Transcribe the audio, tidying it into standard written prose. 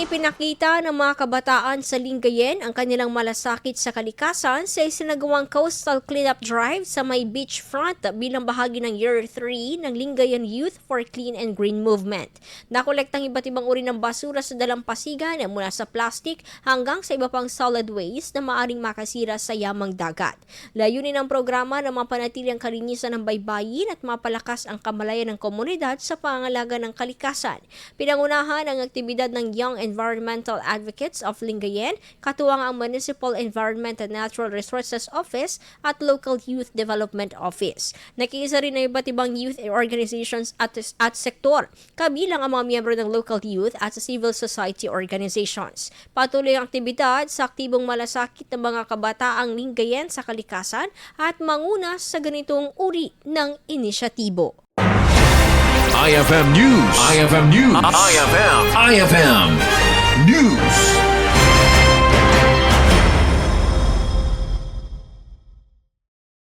Ipinakita ng mga kabataan sa Lingayen ang kanilang malasakit sa kalikasan sa isinagawang coastal cleanup drive sa may beachfront bilang bahagi ng Year 3 ng Lingayen Youth for Clean and Green Movement. Nakolektang iba't ibang uri ng basura sa dalampasigan mula sa plastic hanggang sa iba pang solid waste na maaring makasira sa yamang dagat. Layunin ng programa na mapanatili ang kalinisan ng baybayin at mapalakas ang kamalayan ng komunidad sa pangangalaga ng kalikasan. Pinangunahan ang aktibidad ng Young Environmental Advocates of Lingayen, katuwang ang Municipal Environment and Natural Resources Office at Local Youth Development Office. Nakiisa rin ang iba't ibang youth organizations at sektor, kabilang ang mga miyembro ng local youth at civil society organizations. Patuloy ang aktibidad sa aktibong malasakit ng mga kabataang Lingayen sa kalikasan at manguna sa ganitong uri ng inisyatibo. IFM News. IFM News. IFM News.